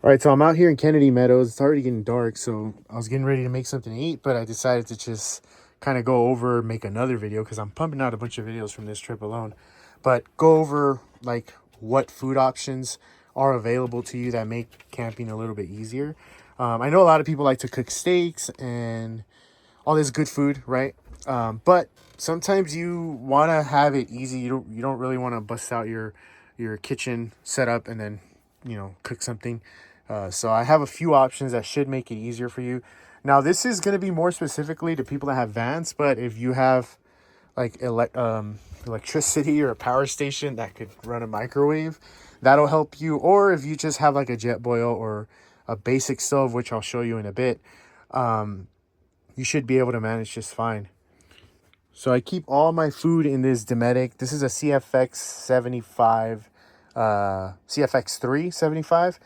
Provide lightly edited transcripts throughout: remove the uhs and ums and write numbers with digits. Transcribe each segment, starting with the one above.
All right, so I'm out here in Kennedy Meadows. It's already getting dark, so I was getting ready to make something to eat, but I decided to just kind of go over, make another video because I'm pumping out a bunch of videos from this trip alone. But go over like what food options are available to you that make camping a little bit easier. I know a lot of people like to cook steaks and all this good food, right? But sometimes you want to have it easy. You don't really want to bust out your kitchen setup and then cook something. So I have a few options that should make it easier for you. Now this is going to be more specifically to people that have vans, but if you have like electricity or a power station that could run a microwave, that'll help you. Or if you just have like a jet boil or a basic stove, which I'll show you in a bit, you should be able to manage just fine. So I keep all my food in this Dometic. This is a CFX 75, CFX 375.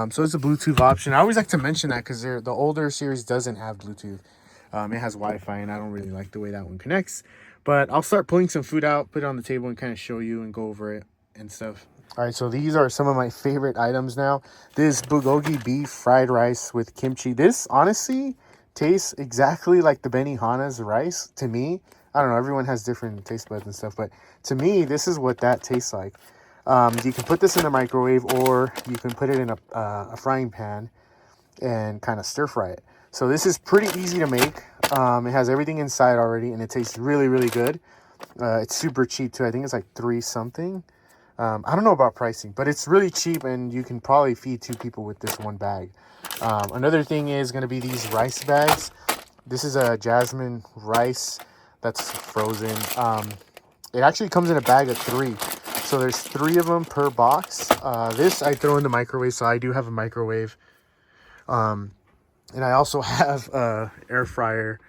So it's a Bluetooth option. I always like to mention that because the older series doesn't have Bluetooth. It has Wi-Fi, and I don't really like the way that one connects. But I'll start pulling some food out, put it on the table, and kind of show you and go over it and stuff. All right, so these are some of my favorite items now. This bulgogi beef fried rice with kimchi. This, honestly, tastes exactly like the Benihana's rice to me. I don't know, everyone has different taste buds and stuff, but to me, this is what that tastes like. You can put this in the microwave, or you can put it in a frying pan and kind of stir fry it. So this is pretty easy to make. It has everything inside already, and it tastes really, really good. It's super cheap too. I think it's like $3 something. I don't know about pricing, but it's really cheap, and you can probably feed 2 people with this one bag. Another thing is going to be these rice bags. This is a jasmine rice that's frozen. It actually comes in a bag of 3. So there's 3 of them per box. This I throw in the microwave, so I do have a microwave. And I also have a air fryer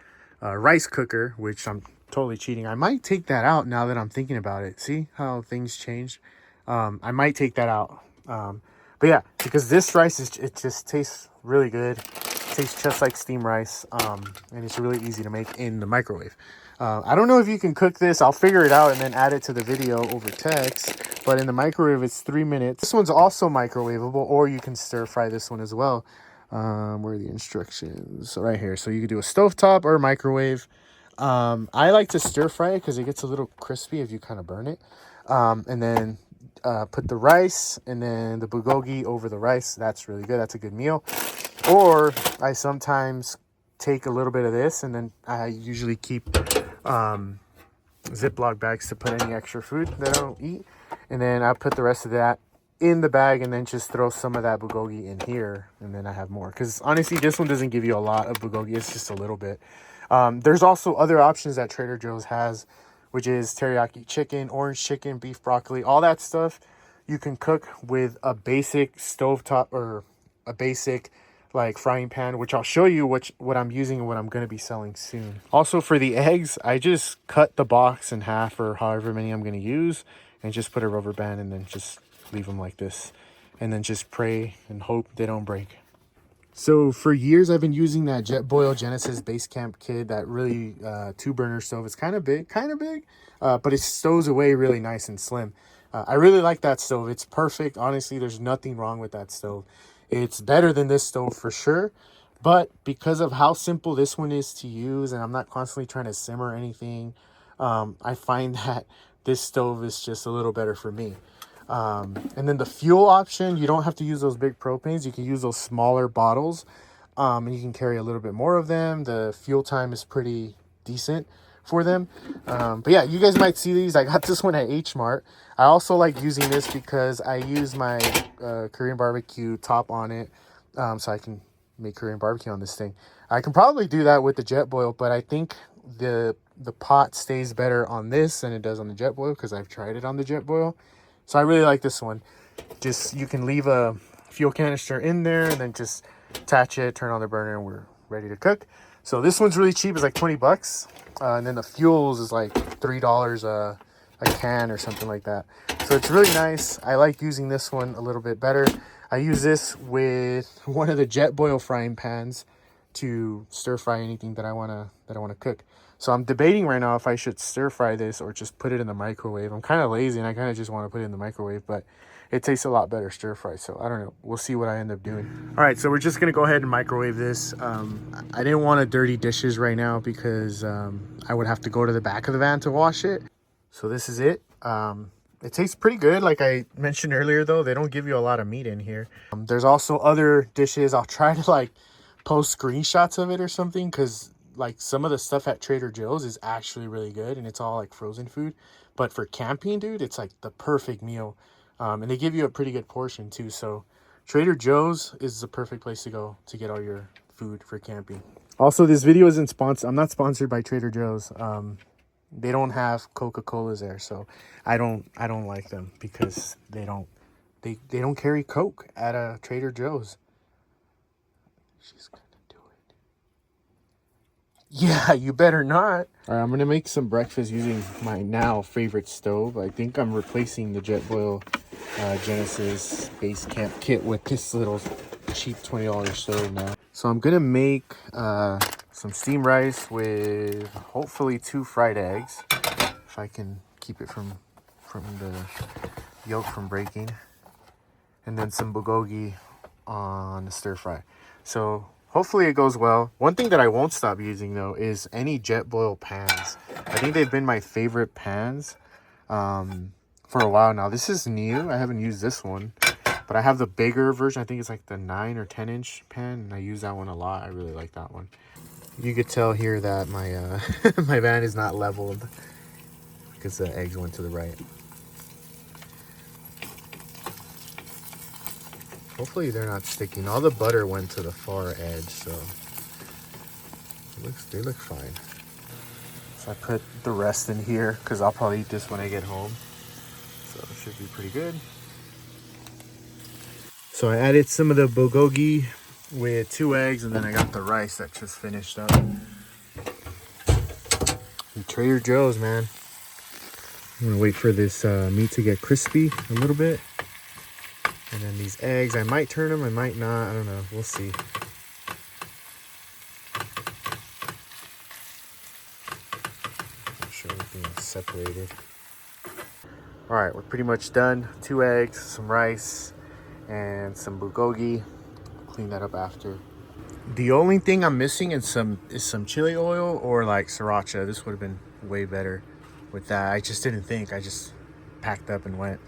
rice cooker, which I'm totally cheating. I might take that out now that I'm thinking about it. See how things changed? I might take that out. But yeah, because this rice it just tastes really good. It tastes just like steamed rice. And it's really easy to make in the microwave. I don't know if you can cook this. I'll figure it out and then add it to the video over text. But in the microwave, it's 3 minutes. This one's also microwavable, or you can stir fry this one as well. Where are the instructions? So right here. So you can do a stovetop or a microwave. I like to stir fry it because it gets a little crispy if you kind of burn it. And then put the rice and then the bulgogi over the rice. That's really good. That's a good meal. Or I sometimes take a little bit of this, and then I usually keep Ziploc bags to put any extra food that I don't eat. And then I put the rest of that in the bag and then just throw some of that bulgogi in here, and then I have more. Because honestly, this one doesn't give you a lot of bulgogi. It's just a little bit. There's also other options that Trader Joe's has, which is teriyaki chicken, orange chicken, beef broccoli, all that stuff. You can cook with a basic stovetop or a basic like frying pan, which I'll show you what I'm using and what I'm going to be selling soon. Also for the eggs, I just cut the box in half or however many I'm going to use and just put a rubber band and then just leave them like this, and then just pray and hope they don't break. So for years I've been using that Jetboil Genesis Base Camp kit, that really 2-burner stove. It's kind of big, but it stows away really nice and slim. I really like that stove. It's perfect. Honestly, there's nothing wrong with that stove. It's better than this stove for sure, but because of how simple this one is to use, and I'm not constantly trying to simmer anything, I find that this stove is just a little better for me. And then the fuel option, you don't have to use those big propanes. You can use those smaller bottles, and you can carry a little bit more of them. The fuel time is pretty decent for them. But yeah, you guys might see these. I got this one at H Mart. I also like using this because I use my Korean barbecue top on it, so I can make Korean barbecue on this thing. I can probably do that with the Jetboil, but I think the pot stays better on this than it does on the Jetboil because I've tried it on the Jetboil. So I really like this one. Just, you can leave a fuel canister in there and then just attach it, turn on the burner, and we're ready to cook. So this one's really cheap. It's like 20 bucks. And then the fuels is like $3 a can or something like that. So it's really nice. I like using this one a little bit better. I use this with one of the Jetboil frying pans to stir fry anything that I want to cook. So I'm debating right now if I should stir fry this or just put it in the microwave. I'm kind of lazy and I kind of just want to put it in the microwave, but it tastes a lot better stir fry. So I don't know. We'll see what I end up doing. All right, so we're just gonna go ahead and microwave this. I didn't want to dirty dishes right now because I would have to go to the back of the van to wash it. So this is it. It tastes pretty good. Like I mentioned earlier, though, they don't give you a lot of meat in here. There's also other dishes. I'll try to like post screenshots of it or something, because like some of the stuff at Trader Joe's is actually really good and it's all like frozen food. But for camping, dude, it's like the perfect meal. And they give you a pretty good portion too. So Trader Joe's is the perfect place to go to get all your food for camping. Also, this video isn't sponsored. I'm not sponsored by Trader Joe's. They don't have Coca-Colas there, so I don't like them because they don't carry Coke at a Trader Joe's. She's gonna do it. Yeah, you better not. All right, I'm gonna make some breakfast using my now favorite stove. I think I'm replacing the Jetboil Genesis base camp kit with this little cheap $20 stove now. So I'm gonna make some steamed rice with hopefully 2 fried eggs, if I can keep it from the yolk from breaking, and then some bulgogi on the stir fry. So hopefully it goes well. One thing that I won't stop using though is any Jetboil pans. I think they've been my favorite pans for a while now. This is new. I haven't used this one, but I have the bigger version. I think it's like the 9 or 10 inch pan, and I use that one a lot. I really like that one. You could tell here that my my van is not leveled because the eggs went to the right. Hopefully they're not sticking. All the butter went to the far edge, so they look fine. So I put the rest in here because I'll probably eat this when I get home. So it should be pretty good. So I added some of the bulgogi with 2 eggs, and then I got the rice that just finished up. And Trader Joe's, man. I'm gonna wait for this meat to get crispy a little bit. And then these eggs, I might turn them, I might not, I don't know, we'll see. Make sure everything is separated. All right, we're pretty much done. 2 eggs, some rice, and some bulgogi. Clean that up after. The only thing I'm missing is some chili oil or like sriracha. This would have been way better with that. I just didn't think. I just packed up and went.